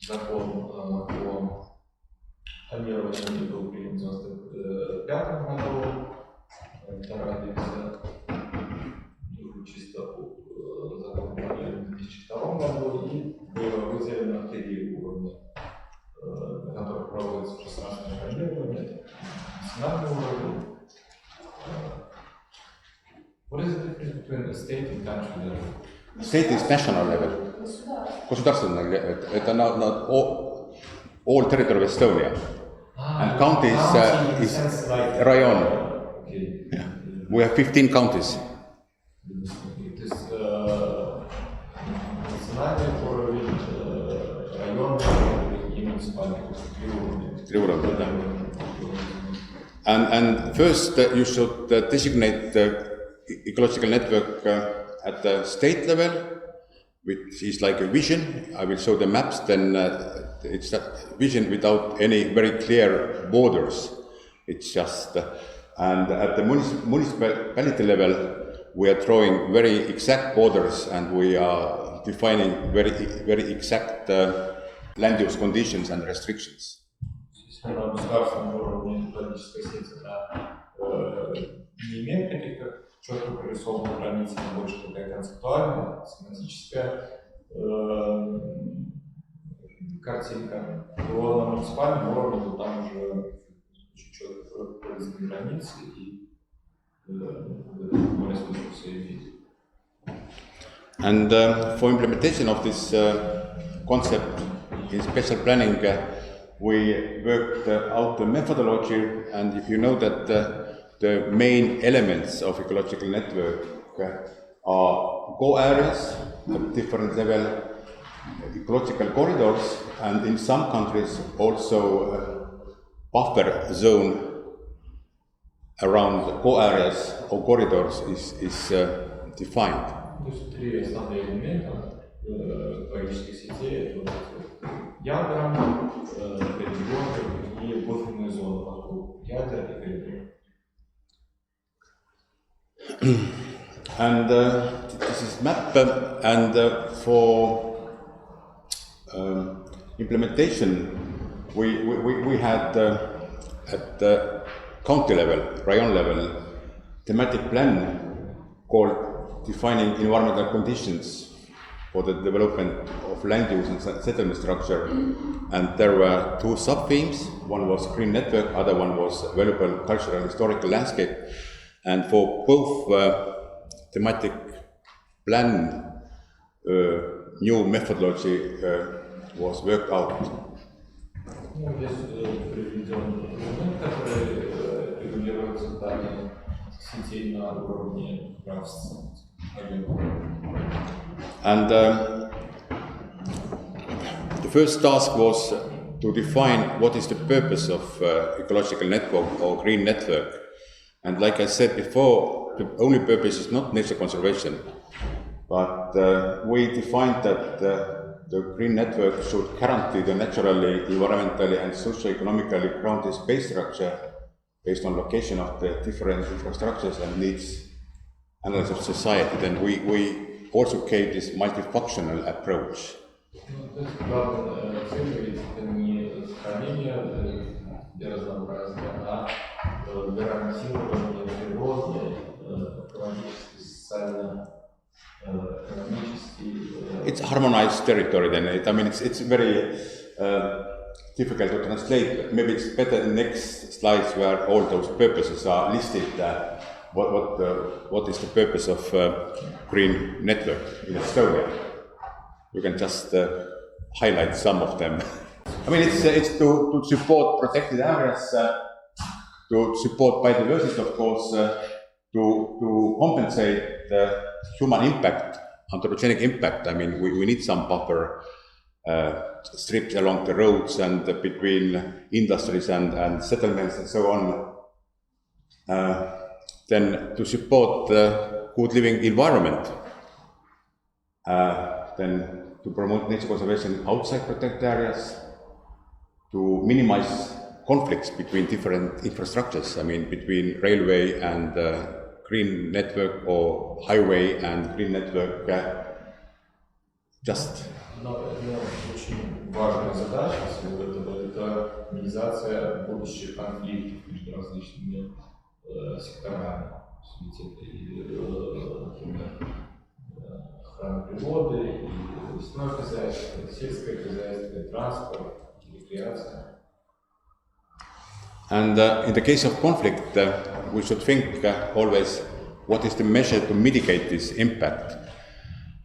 закон о планировании был принят в 1995 году. Вторая версия чисто закон планирования в 2002 году и было выделено 3 уровня, на которых проводится пространственное планирование. Это национальный уровень. What is the difference between the state and country level? State is national level. Государственный level. Это not all territory of Estonia. And county is rayon. Okay. Yeah. We have 15 counties. То есть национальный уровень, районный уровень и муниципальный уровень. 3 уровня, да. And first you should designate the ecological network at the state level, which is like a vision. I will show the maps, then it's a vision without any very clear borders. It's just, and at the municipality level, we are drawing very exact borders and we are defining very exact land use conditions and restrictions. На государственном уровне политическая сеть не имеет каких-то четко прорисованных границ, но больше такая концептуальная, семантическая картинка. То на муниципальном уровне там уже очень четко прописаны границы и более способ все видеть. And for implementation of this concept in special planning, we worked out the methodology, and if you know that the main elements of ecological network are go areas at different level, ecological corridors, and in some countries also buffer zone around go areas or corridors is defined. То есть 3 основные элемента политической сети: это ядра, регионы и буферные зоны вокруг ядер и коридоров. And this is map, and for implementation we had at the county level, rayon level, thematic plan called defining environmental conditions for the development of land use and settlement structure, and there were 2 sub-themes. One was green network, other one was valuable cultural and historical landscape. And for both thematic plan, new methodology was worked out. Здесь приведен документ, который регулирует создание сетей на уровне графства. And the first task was to define what is the purpose of ecological network or green network. And like I said before, the only purpose is not nature conservation, but we defined that the green network should guarantee the naturally, environmentally and socio-economically grounded space structure based on location of the different infrastructures and needs analysis of society. Then we also gave this multifunctional approach. Главная цель — это не сохранение для разнообразия, а гарантирование природы, экологически, социально, экономически. It's harmonized territory then. I mean, it's very difficult to translate. Maybe it's better in next slides where all those purposes are listed. What is the purpose of green network in Estonia? You can just highlight some of them. I mean, it's to support protected areas, to support biodiversity, of course, to compensate the human impact, anthropogenic impact. I mean, we need some buffer strips along the roads and between industries and settlements and so on. Then to support the good living environment. Then to promote nature conservation outside protected areas, to minimize conflicts between different infrastructures, I mean between railway and green network or highway and green network, just Но это очень важная задача всего этого, это минимизация будущих конфликтов между различными секторами. Например, охрана природы, и лесное хозяйство, и сельское хозяйство, и транспорт, и рекреация. And in the case of conflict, we should think always what is the measure to mitigate this impact.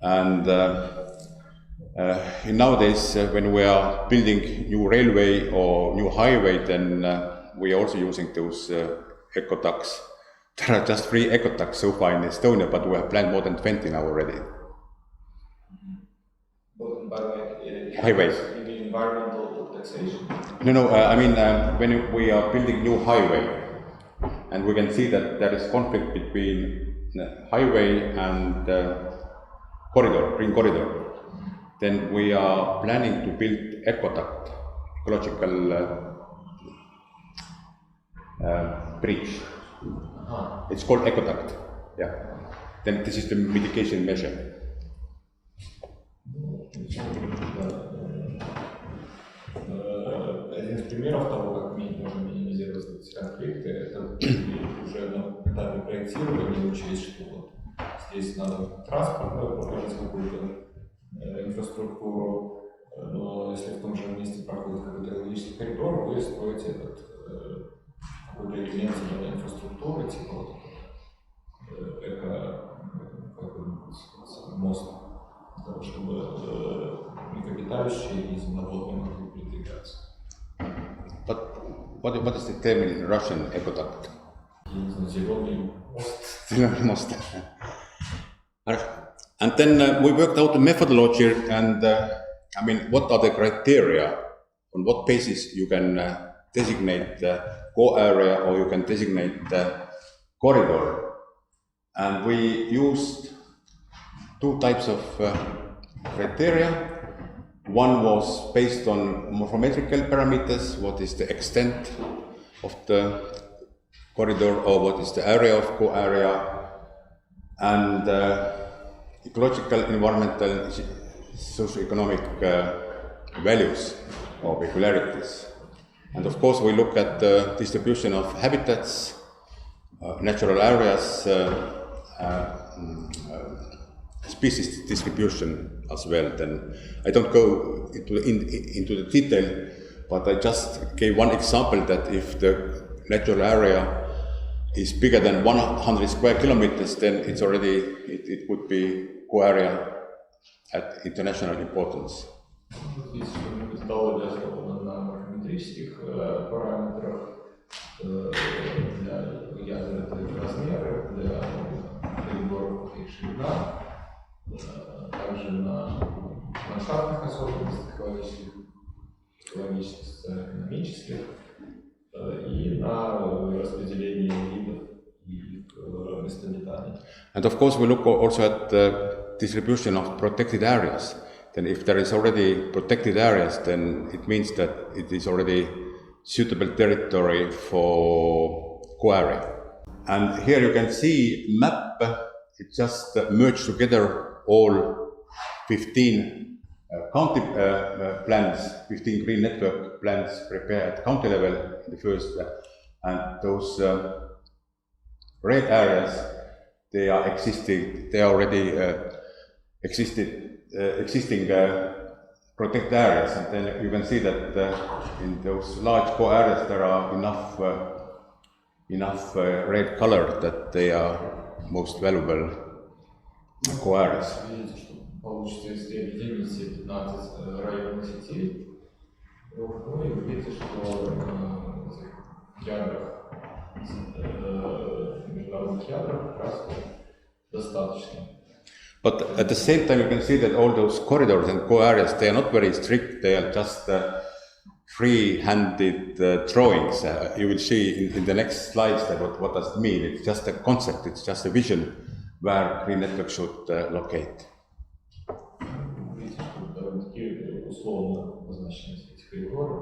And nowadays, when we are building new railway or new highway, then we are also using those eco-ducts. There are just 3 eco-ducts so far in Estonia, but we have planned more than 20 now already. Highways. You mean environmental taxation? No, I mean when we are building new highway, and we can see that there is conflict between highway and green corridor, then we are planning to build ecoduct, ecological bridge. It's called ecoduct. Yeah. Then this is the mitigation measure. Один из примеров того, как можно минимизировать эти конфликты, это уже на этапе проектирования учесть, что вот здесь надо транспортную положить какую-то инфраструктуру, но если в том же месте проходит какой-то экологический коридор, вы строите этот какой-то элемент зеленой инфраструктуры, типа вот мост, для того, чтобы млекопитающие и земноводные могли передвигаться. But what is the term in Russian, ecoduct? Зеленый мост. Zelený most. And then we worked out the methodology and I mean, what are the criteria, on what basis you can designate the core area or you can designate the corridor. And we used 2 types of criteria. One was based on morphometrical parameters, what is the extent of the corridor or what is the area of core area, and ecological, environmental, socio-economic values or peculiarities. And of course we look at the distribution of habitats, natural areas, species distribution as well. Then I don't go into the detail, but I just gave one example that if the natural area is bigger than 100 square kilometers, then it's already, it would be core area at international importance. Здесь методология основана на морфометрических параметрах. Для ядер это размеры, для коридоров их ширина, также на ландшафтных особенностях экологических, социально-экономических и на распределение видов и мест обитания. And of course we look also at the distribution of protected areas. Then if there is already protected areas, then it means that it is already suitable territory for core area. And here you can see map, it just merged together all 15 county plans, 15 green network plans prepared at county level in the first, and those red areas, they are existing, they are already existing protected areas, and then you can see that in those large core areas there are enough red color that they are most valuable core areas. Видите, что получится, если объединить все 15 районных сетей, ну и вы видите, что в этих ядрах, международных ядрах как раз достаточно. But at the same time you can see that all those corridors and core areas, they are not very strict, they are just free-handed drawings. You will see in the next slides that what does it mean. It's just a concept, it's just a vision where green network should locate. Видите, что довольно-таки условно обозначены эти коридоры.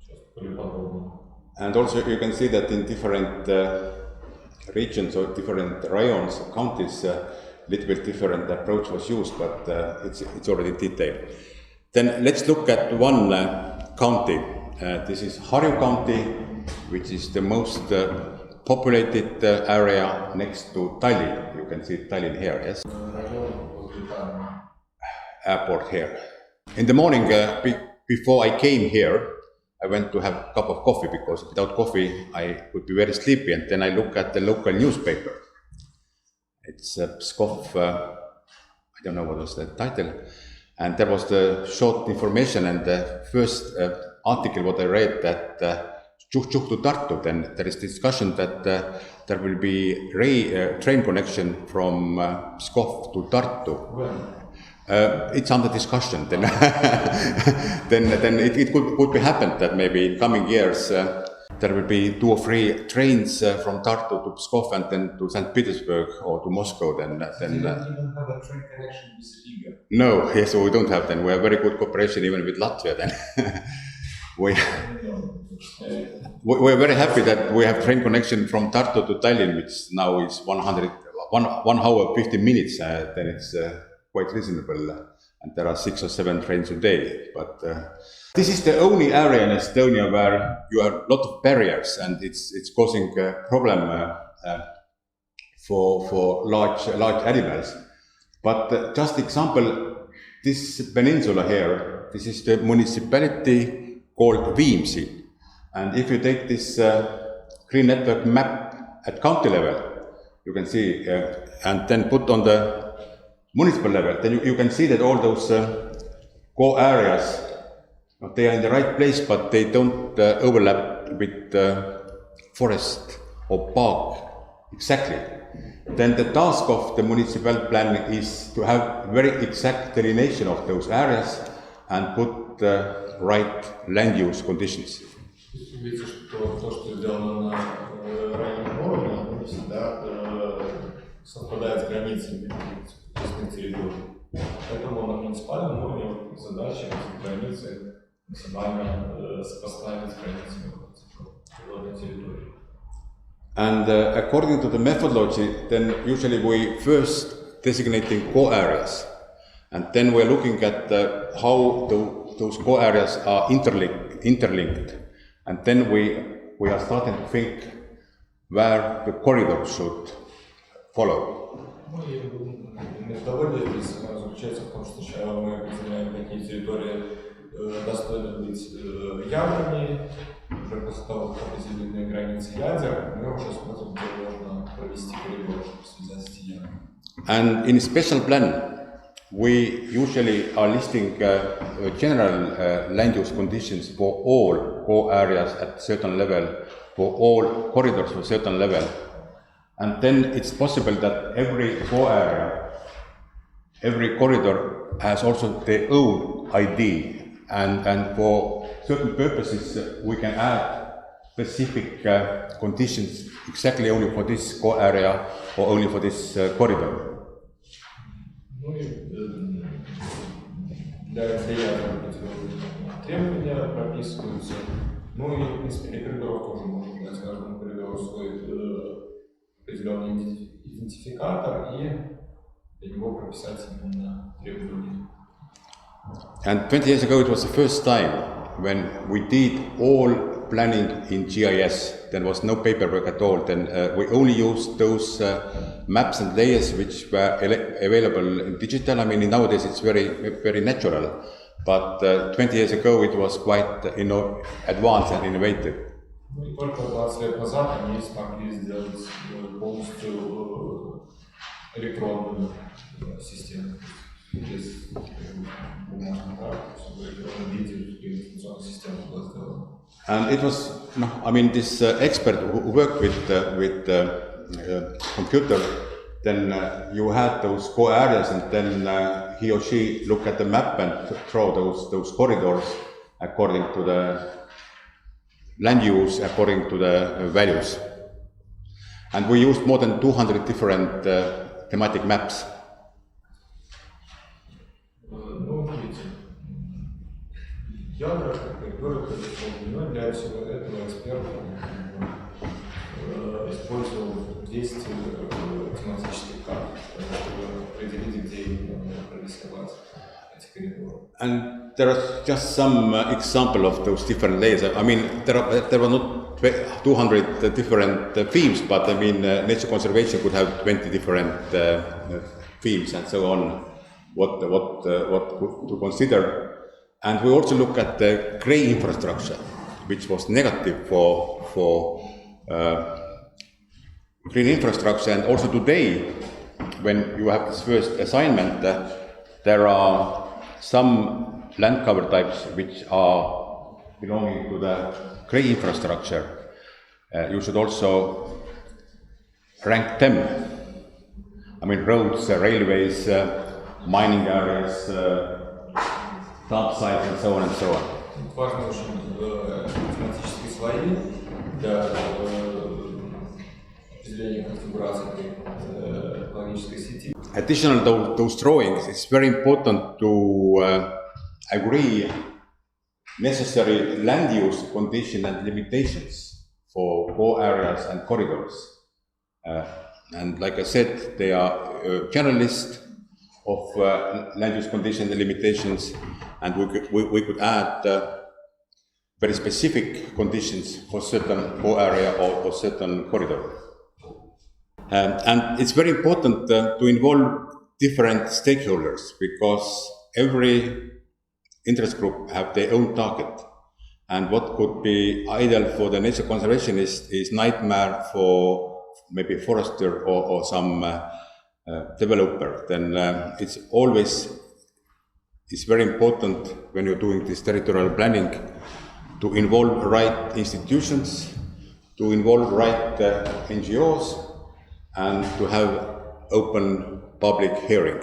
Сейчас более подробно. And also you can see that in different regions or different rayons or counties, little bit different approach was used, but it's already detailed. Then let's look at one county. This is Harju County, which is the most populated area next to Tallinn. You can see Tallinn here, yes? Airport here. In the morning, before I came here, I went to have a cup of coffee, because without coffee I would be very sleepy, and then I look at the local newspaper. It's Pskov, I don't know what was the title, and there was the short information, and the first article what I read that Tšuh to Tartu, then there is discussion that there will be train connection from Pskov to Tartu. When? It's under discussion. Then, then it could be happened that maybe in coming years there will be 2 or 3 trains from Tartu to Pskov and then to St. Petersburg or to Moscow. Then You don't even have a train connection with Riga. No, yes, we don't have. Then we have very good cooperation even with Latvia. Then we're very happy that we have train connection from Tartu to Tallinn, which now is 1 hour 50 minutes. Then it's quite reasonable, and there are 6 or 7 trains a day. But this is the only area in Estonia where you have a lot of barriers, and it's causing a problem for large animals. But just example, this peninsula here, this is the municipality called Viimsi, and if you take this green network map at county level, you can see, and then put on the municipal level, then you can see that all those core areas, they are in the right place, but they don't overlap with forest or park exactly. Then the task of the municipal planning is to have very exact delineation of those areas and put the right land use conditions. Видите, что то, что сделано на районном уровне, не всегда совпадает с границами территорий. Поэтому на муниципальном уровне задача эти границы максимально сопоставить с границами природной территории. And according to the methodology, then usually we first designating core areas, and then we're looking at how those core areas are interlinked, and then we are starting to think where the corridor should follow. Методология здесь заключается в том, что сначала мы определяем, какие территории достойны быть ядрами, уже после того, как определены границы ядер, мы уже смотрим, где можно провести коридор, чтобы связать эти ядра. And in special plan, we usually are listing general land use conditions for all core areas at certain level, for all corridors at certain level. And then it's possible that every core area, every corridor has also their own ID, and for certain purposes we can add specific conditions exactly only for this core area or only for this corridor. Ну и для ядер требования прописываются. Ну и, в принципе, для коридоров тоже можно дать каждому коридору свой определенный идентификатор и для него прописать именно требования. And 20 years ago it was the first time when we did all planning in GIS. There was no paperwork at all. Then we only used those maps and layers which were available in digital. I mean, nowadays it's very natural, but 20 years ago it was quite advanced and innovative. Ну и только 20 лет назад они смогли сделать полностью электронную систему. Без бумажных карт, чтобы электронный видео, информационная система была сделана. And it was, I mean, this expert who worked with computer, then you had those core areas, and then he or she looked at the map and draw those corridors according to the land use, according to the values. And we used more than 200 different thematic maps. Ну, видите, ядра, как коридоры, но для всего этого экспертов использовал 200 тематических карт, чтобы определить, где именно прорисовать эти коридоры. And there are just some example of those different layers. I mean, there were not 200 different themes, but I mean, nature conservation could have 20 different themes and so on. What to consider, and we also look at the grey infrastructure, which was negative for green infrastructure. And also today, when you have this first assignment, there are some land cover types which are belonging to the grey infrastructure. You should also rank them. I mean, roads, railways, mining areas, dump sites, and so on and so on. Важны очень тематические слои для определения конфигурации экологической сети. Additional to those drawings, it's very important to agree necessary land use conditions and limitations for core areas and corridors. And like I said, they are generalist of land use conditions and limitations, and we could add very specific conditions for certain core area or certain corridor. And it's very important to involve different stakeholders, because every interest group have their own target, and what could be ideal for the nature conservationist is nightmare for maybe forester or some developer. Then it's very important when you're doing this territorial planning to involve right institutions, to involve right NGOs, and to have open public hearing.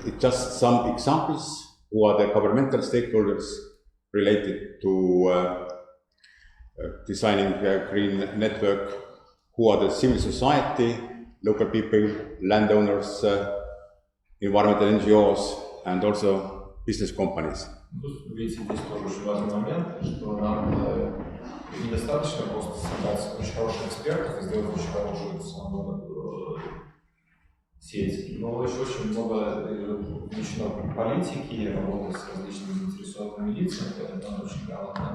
It's just some examples who are the governmental stakeholders related to designing a green network, who are the civil society, local people, landowners, environmental NGOs, and also business companies. Видите, здесь тоже очень важный момент, что нам недостаточно просто собрать очень хороших экспертов и сделать очень хорошую сеть. Но еще очень много включено политики, работы с различными заинтересованными лицами, поэтому надо очень грамотно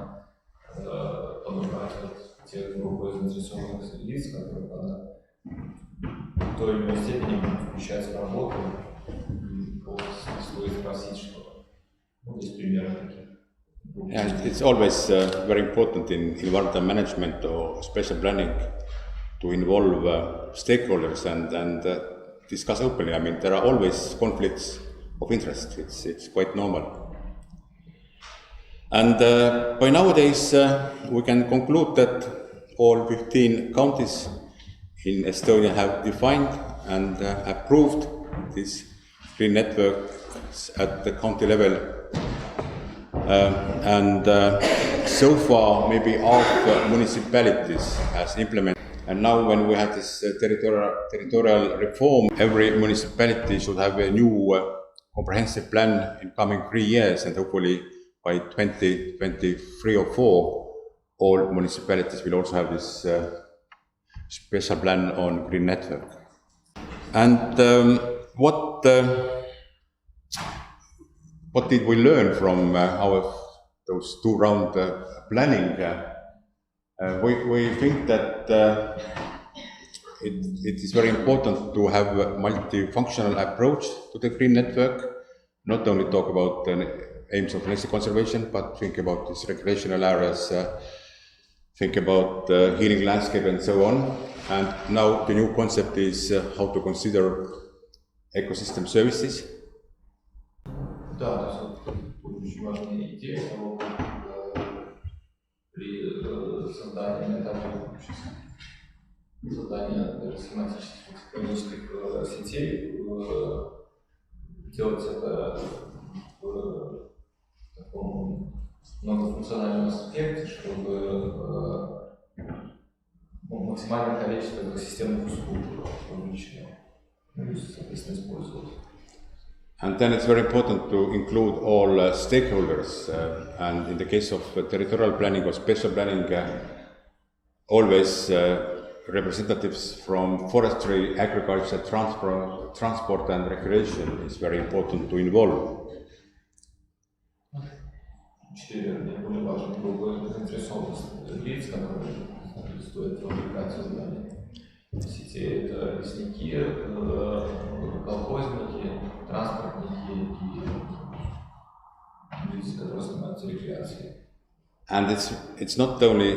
подобрать те группы заинтересованных лиц, которые надо в той или иной степени включать в работу и по смыслу спросить что-то. Вот здесь примеры такие. And it's always very important in environmental management or special planning to involve stakeholders and discuss openly. I mean, there are always conflicts of interest. It's quite normal. And by nowadays, we can conclude that all 15 counties in Estonia have defined and approved these green networks at the county level. And so far, maybe half municipalities has implemented. And now, when we have this territorial reform, every municipality should have a new comprehensive plan in coming 3 years, and hopefully by 2023 or 4, all municipalities will also have this special plan on green network. And what did we learn from those 2-round planning? We think that it is very important to have a multifunctional approach to the green network, not only talk about the aims of nature conservation, but think about these recreational areas, think about healing landscape and so on. And now the new concept is how to consider ecosystem services. Да, то есть вот очень важная идея того, как при создании этапа создания даже схематических экологических сетей делать это в таком многофункциональном аспекте, чтобы максимальное количество экосистемных услуг вовлечено, и, соответственно, использовать. And then it's very important to include all stakeholders, and in the case of territorial planning or special planning, always representatives from forestry, agriculture, transport and recreation is very important to involve. 4 наиболее важные группы заинтересованных лиц, которые стоит вовлекать в создание сетей. Это лесники, колхозники, транспортники и люди, которые занимаются рекреацией. And it's not only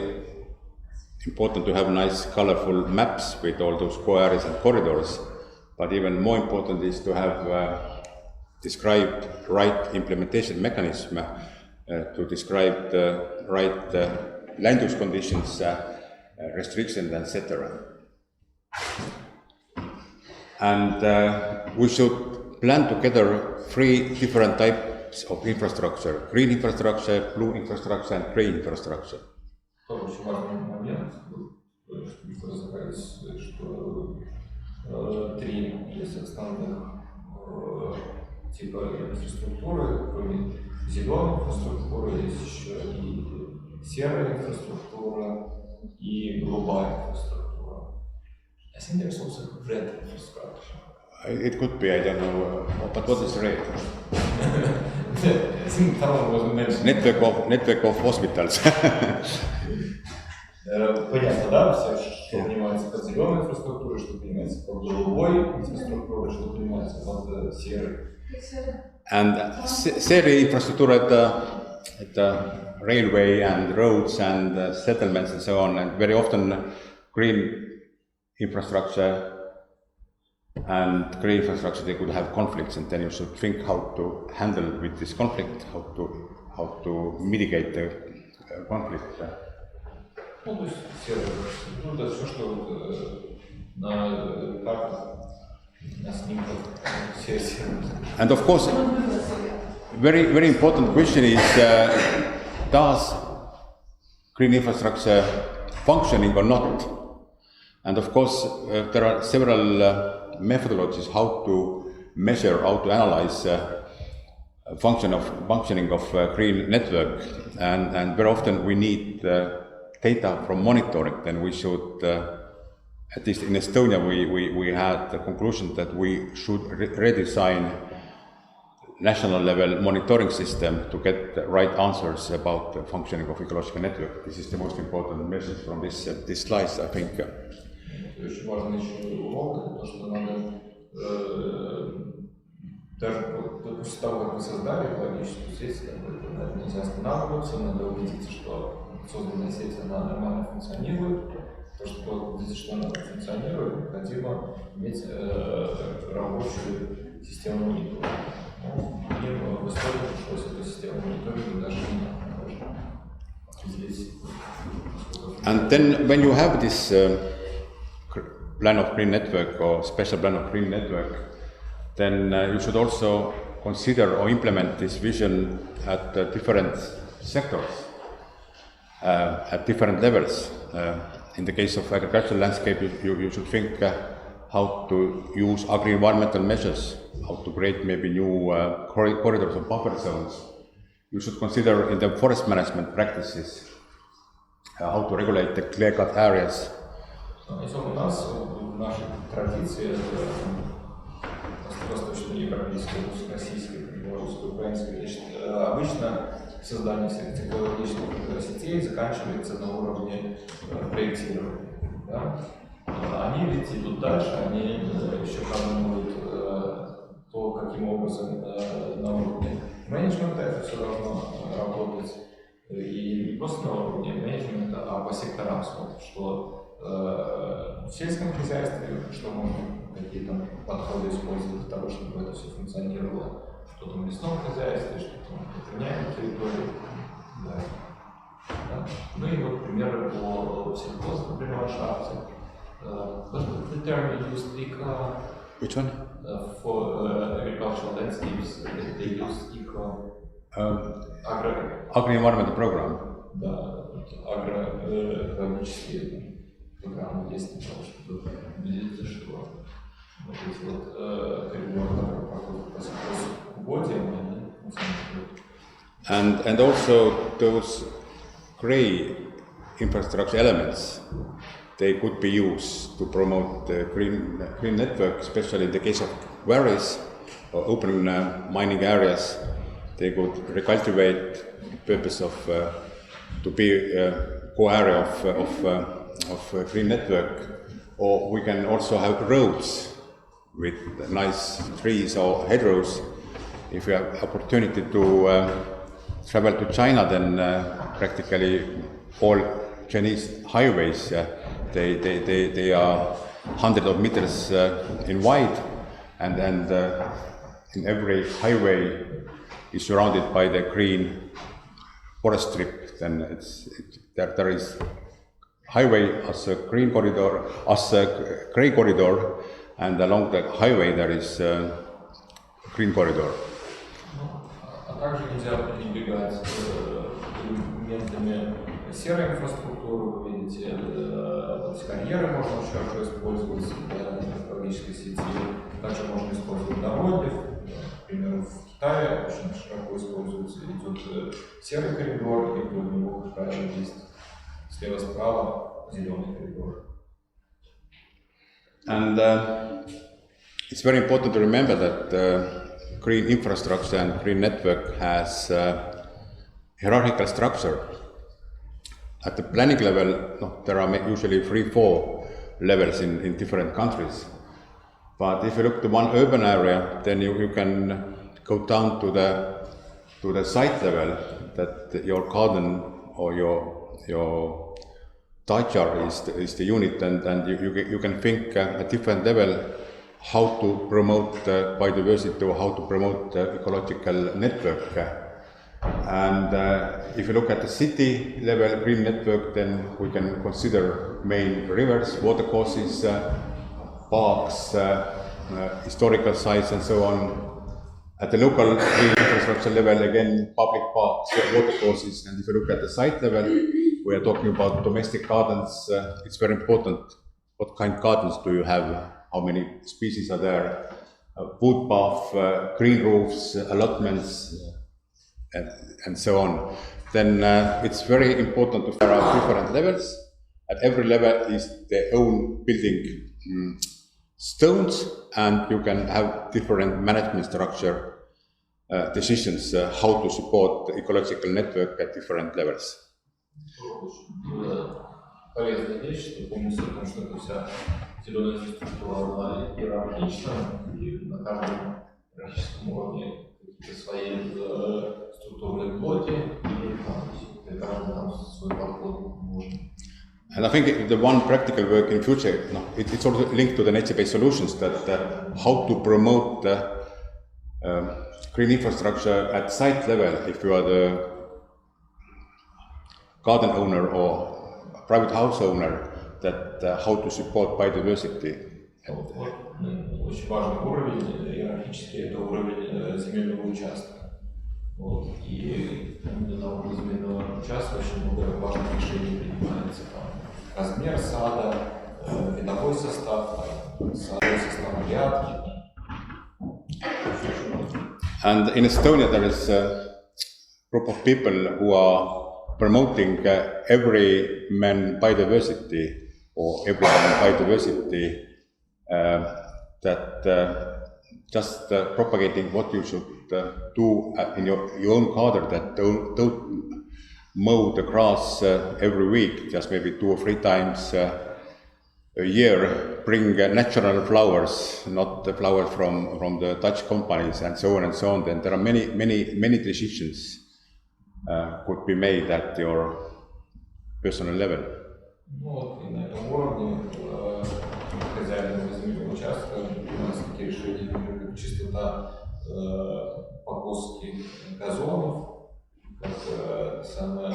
important to have nice colorful maps with all those squares and corridors, but even more important is to have described right implementation mechanism to describe the right land use conditions, restrictions, etc. And we should plan together 3 different types of infrastructure: green infrastructure, blue infrastructure, and grey infrastructure. Тоже очень важный момент, что разобрались, что 3 есть основных типа инфраструктуры, кроме зеленой инфраструктуры, есть еще и серая инфраструктура и голубая инфраструктура. I think there's also red infrastructure. It could be, I don't know, but what is red? I think Talan was mentioned. Network of hospitals. Понятно, да, все, что понимается под зеленой инфраструктурой, что понимается под голубой инфраструктурой, что понимается под серой. And серая инфраструктура это railway and roads and settlements and so on, and very often green infrastructure and grey infrastructure, they could have conflicts, and then you should think how to handle with this conflict, how to mitigate the conflict. Ну, то есть серая инфраструктура, это все, что на картах, на снимках, все серые. And of course, very important question is, does green infrastructure functioning or not? And of course, there are several methodologies how to measure, how to analyze functioning of green network, and very often we need data from monitoring. Then we should, at least in Estonia, we had the conclusion that we should redesign national level monitoring system to get the right answers about the functioning of ecological network. This is the most important message from this slides, I think. Очень важный еще урок, это то, что надо даже после того, как вы создали экологическую сеть, надо нельзя останавливаться, надо убедиться, что созданная сеть она нормально функционирует. То, чтобы убедиться, что она функционирует, необходимо иметь рабочую систему мониторинга. Ну, и в истории пришлось эту систему мониторинга даже не здесь. And then when you have this plan of green network or special plan of green network, then you should also consider or implement this vision at different sectors, at different levels. In the case of agricultural landscape, you should think how to use agri-environmental measures, how to create maybe new corridors or buffer zones. You should consider in the forest management practices how to regulate the clear-cut areas. У нас в нашей традиции восточноевропейской, русско-российской, белорусской, украинской, значит, обычно создание всех этих экологических сетей заканчивается на уровне проектирования. Да? Они ведь идут дальше, они еще продумывают то, каким образом на уровне менеджмента это все должно работать. И не просто на уровне менеджмента, а по секторам смотрят, что в сельском хозяйстве, что можно, какие там подходы использовать для того, чтобы это все функционировало, что там в лесном хозяйстве, что там в охраняемой территории. Да. Да. Ну и вот примеры по сельхоз, например, ландшафте. But the term used eco. Which one? For agricultural landscapes, they use eco. Agri-environmental program. Да, агроэкологические программы есть для того, чтобы убедиться, что вот эти вот коридоры, которые проходят по сельхозугодиям, они функционируют. And also those grey infrastructure elements, they could be used to promote the green network, especially in the case of quarries or open mining areas. They could recultivate the purpose of to be a core area of green network. Or we can also have roads with nice trees or hedgerows. If you have opportunity to travel to China, then practically all Chinese highways they are hundreds of meters in wide, and in every highway is surrounded by the green forest strip. Then there is highway as a green corridor, as a grey corridor, and along the highway there is a green corridor. А также нельзя пренебрегать элементами серой инфраструктуры. Вы видите, карьеры можно очень хорошо использовать для технологической сети. Также можно использовать дороги. Например, в Китае очень широко используется, идет серый коридор, и вдоль него, как правило, есть слева-справа зеленый коридор. And it's very important to remember that green infrastructure and green network has hierarchical structure. At the planning level, there are usually 3-4 levels in different countries. But if you look to one urban area, then you can go down to the site level, that your garden or your discharge is the unit, and you can think at different level how to promote biodiversity or how to promote ecological network. And if you look at the city level green network, then we can consider main rivers, watercourses, parks, historical sites, and so on. At the local green infrastructure level, again, public parks, watercourses, and if you look at the site level, we are talking about domestic gardens. It's very important what kind of gardens do you have, how many species are there, wood path, green roofs, allotments, and so on. Then it's very important to there are different levels. At every level is their own building stones, and you can have different management structure decisions how to support the ecological network at different levels. Полезная вещь, что помнится о том, что эта вся зеленая инфраструктура была иерархична, и на каждом иерархическом уровне какие-то свои структурные блоки, и каждый там свой подход нужен. And I think the one practical work in future, it's also linked to the nature-based solutions, that how to promote green infrastructure at site level. If you are the garden owner or private house owner, that how to support biodiversity. Очень важный уровень иерархический, это уровень земельного участка. И именно на уровне земельного участка очень много важных решений принимается. Размер сада, видовой состав, садовый состав грядки. And in Estonia there is a group of people who are promoting every man biodiversity or everyone biodiversity, that just propagating what you should do in your own garden, that don't mow the grass every week, just maybe 2 or 3 times a year, bring natural flowers, not the flowers from the Dutch companies, and so on and so on. Then there are many decisions could be made at your personal level. Вот, и на этом уровне хозяина земельного участка принимаются такие решения, например, как чистота покоски газонов, как самое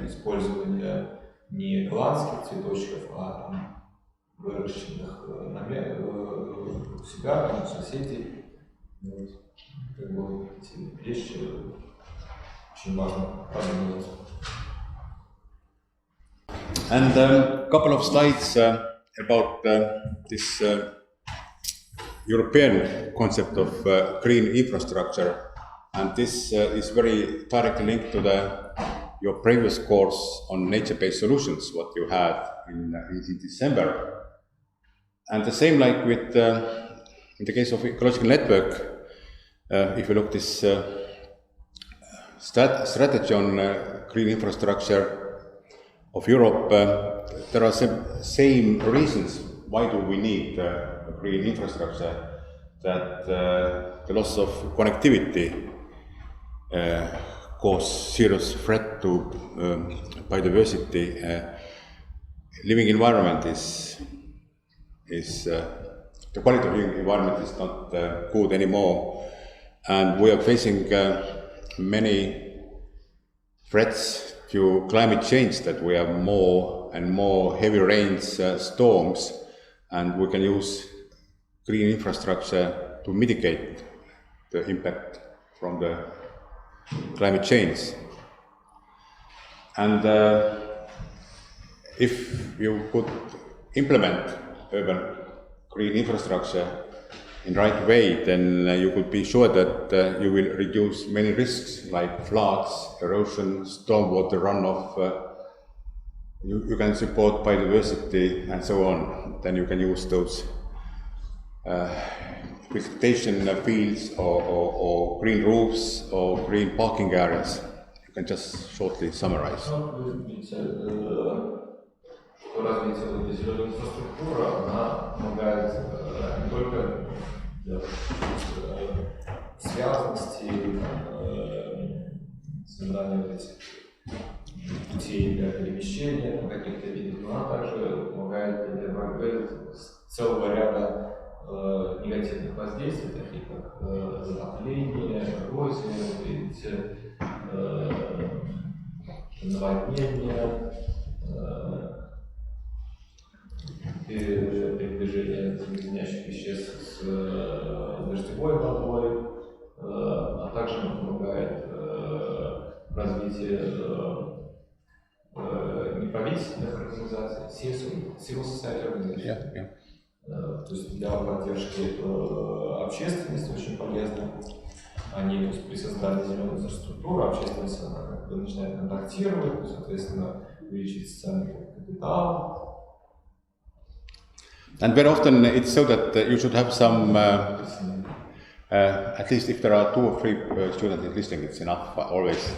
использование не голландских цветочков, а там, выращенных у себя, там, у соседей. Вот. Как бы эти вещи очень важно продумывать. And a couple of slides about this European concept of green infrastructure, and this is very directly linked to the your previous course on nature-based solutions, what you had in December. And the same like with, in the case of ecological network, if you look this strategy on green infrastructure of Europe, there are same reasons why do we need green infrastructure, that the loss of connectivity cause serious threat to biodiversity. Living environment is the quality of living environment is not good anymore, and we are facing many threats to climate change, that we have more and more heavy rains, storms, and we can use green infrastructure to mitigate the impact from the climate change. And if you could implement urban green infrastructure in right way, then you could be sure that you will reduce many risks like floods, erosion, stormwater runoff. You can support biodiversity and so on. Then you can use those vegetation fields or green roofs or green parking areas. You can just shortly summarize. Развитие этой зеленой инфраструктуры, она помогает не только для связанности, создания путей для перемещения каких-то видов, но она также помогает для борьбы целого ряда негативных воздействий, таких как затопление, эрозия, наводнение, передвижение загрязняющих веществ с дождевой водой, а также помогает развитию неправительственных организаций, civil society organization. То есть для поддержки общественности очень полезно. Они, то есть, при создании зеленой инфраструктуры общественность начинает контактировать, соответственно, увеличить социальный капитал. And very often it's so that you should have some, at least if there are 2 or 3 students listening, it's enough always.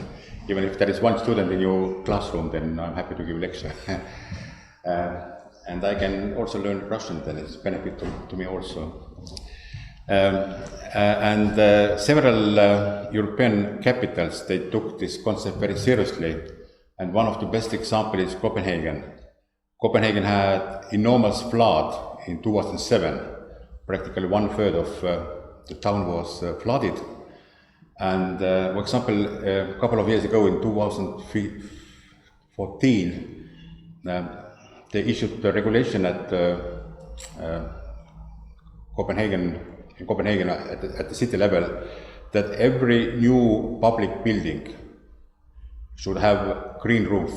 Even if there is 1 student in your classroom, then I'm happy to give a lecture. And I can also learn Russian, then it's a benefit to me also. Several European capitals, they took this concept very seriously, and one of the best examples is Copenhagen. Copenhagen had enormous flood in 2007. Practically 1/3 of the town was flooded. And for example, a couple of years ago in 2014, they issued the regulation at Copenhagen at the city level that every new public building should have a green roof.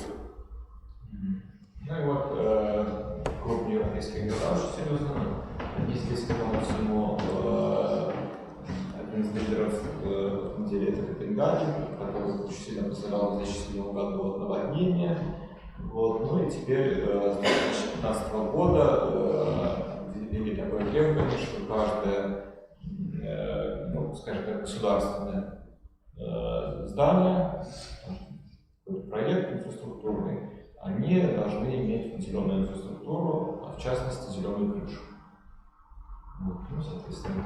Ну и вот крупные европейские города очень серьезно, они здесь к этому всему один из лидеров в этом деле это Копенгаген, который очень сильно пострадал в 2007 году от наводнения. Вот. Ну и теперь с 2015 года ввели такое требование, что каждое, ну, скажем так, государственное здание, проект инфраструктурный, они должны иметь зеленую инфраструктуру, а в частности зеленую крышу. Вот. Ну, соответственно,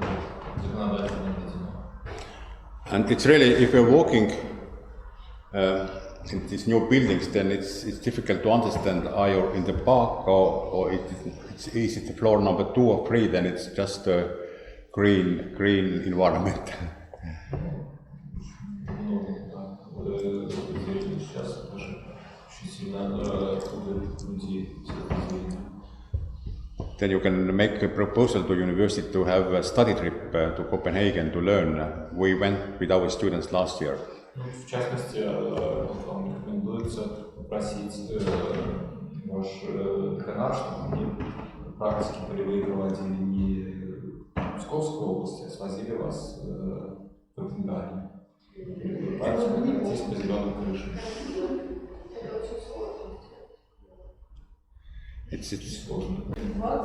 законодательно введено. And it's really, if you're walking in these new buildings, then it's difficult to understand, are you in the park or it's easy to floor number 2 or 3, then it's just a green environment. Then you can make a proposal to university to have a study trip to Copenhagen to learn. We went with our students last year. В частности, вам рекомендуется попросить ваш деканат, чтобы они практики полевые проводили не в Псковской области, а свозили вас в Копенгаген. пройтись по зеленым крышам. It's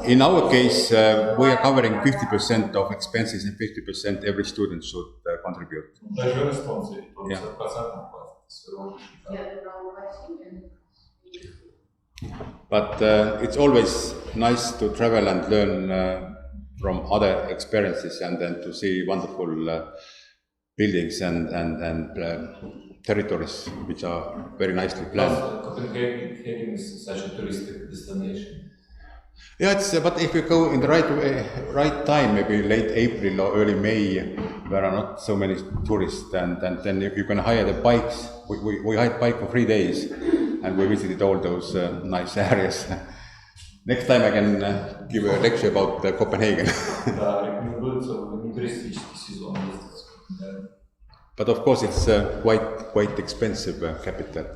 in our case, we are covering 50% of expenses and 50% every student should contribute. Даже эстонцы, Yeah. 50% платят своего But it's always nice to travel and learn from other experiences and then to see wonderful buildings and territories which are very nicely planned. Copenhagen is such a touristic destination. Yeah, but if you go in the right time, maybe late April or early May, there are not so many tourists, and then you can hire the bikes. We hired bike for 3 days, and we visited all those nice areas. Next time I can give a lecture about Copenhagen. Да, рекомендуется в нетуристический сезон ездить в Копенгаген. But of course, it's quite expensive capital.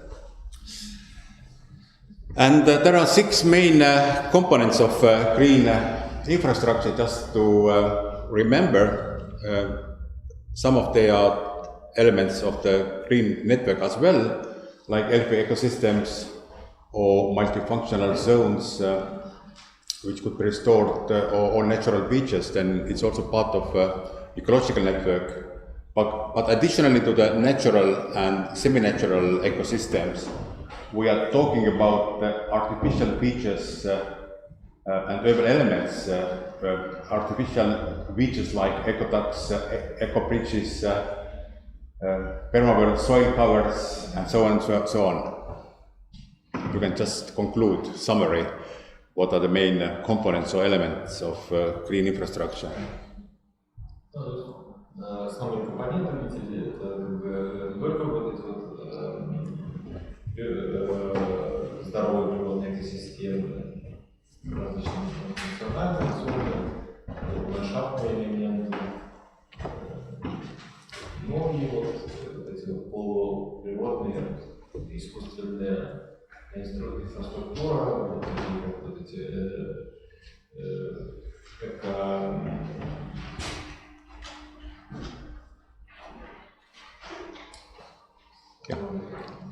And there are 6 main components of green infrastructure. Just to remember, some of the elements of the green network as well, like healthy ecosystems or multifunctional zones, which could be restored, or natural beaches. Then it's also part of ecological network. But additionally to the natural and semi-natural ecosystems, we are talking about artificial features and urban elements, artificial features like ecoducts, eco-bridges, permeable soil covers, and so on and so on. You can just conclude, summary, what are the main components or elements of green infrastructure. Основные компоненты видели, это не только вот эти вот здоровые природные экосистемы, различные функциональные зоны, ландшафтные элементы, но и вот эти вот полуприродные, искусственные инфраструктура, вот эти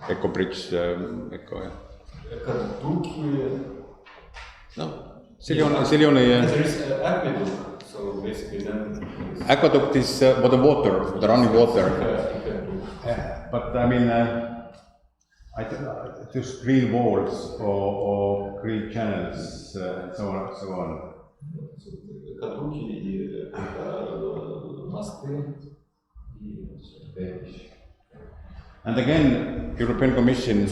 Eco-bridge, eco. Ecoduki. No, Silioni. There is aqueduct, so basically then. Aqueduct is for the water, the running water. But I mean, just green walls or green channels, and so on and so on. Ecoduki и мосты и такая вещь. And again, European Commission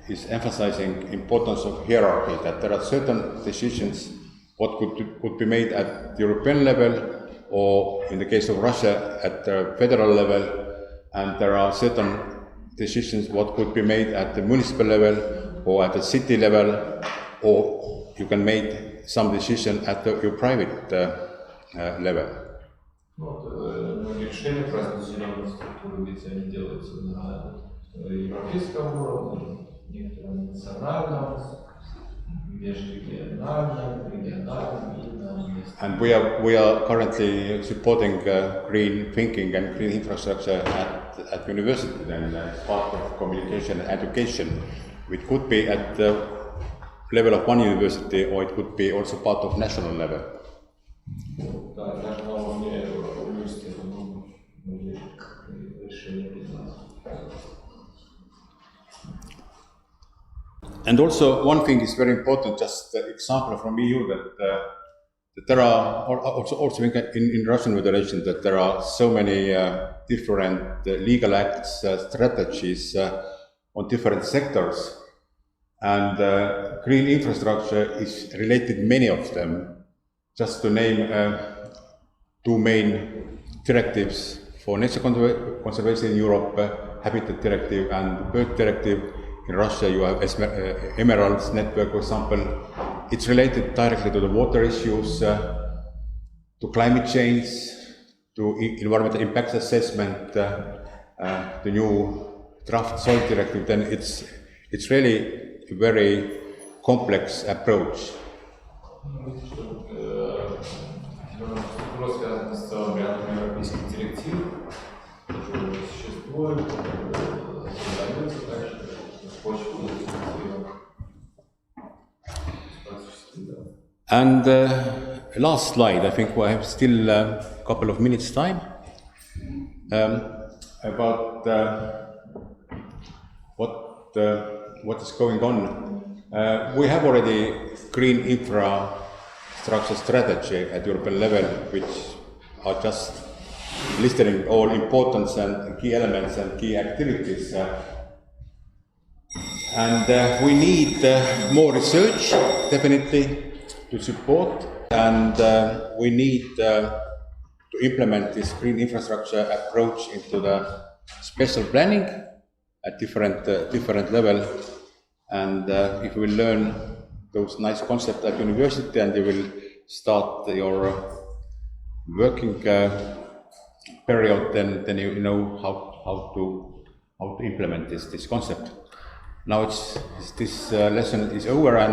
is emphasizing importance of hierarchy, that there are certain decisions what could be made at the European level, or in the case of Russia, at the federal level, and there are certain decisions what could be made at the municipal level or at the city level, or you can make some decision at your private level. Решения про зеленую структуру ведь они делаются на европейском уровне, некотором национальном, межрегиональном, региональном и на местном. And we are currently supporting green thinking and green infrastructure at university, and as part of communication and education, which could be at the level of one university, or it could be also part of national level. Да, даже на уровне университета многие решения принимать. And also one thing is very important, just the example from EU, that there are also in Russian Federation, that there are so many different legal acts, strategies on different sectors, and green infrastructure is related many of them. Just to name 2 main directives for nature conservation in Europe, Habitat Directive and Bird Directive. In Russia, you have Emeralds Network, for example. It's related directly to the water issues, to climate change, to environmental impact assessment, the new draft soil directive. Then it's really a very complex approach. Структура связана с целым рядом европейских директив, которые существуют. ключевое, создается дальше, почву And last slide, I think we have still a couple of minutes time. About what is going on. We have already green infrastructure strategy at European level, which are just listing all importance and key elements and key activities. And we need more research, definitely, to support, and we need to implement this green infrastructure approach into the special planning at different level. And if you will learn those nice concepts at university, and you will start your working period, then you know how to implement this concept. Now this lesson is over, and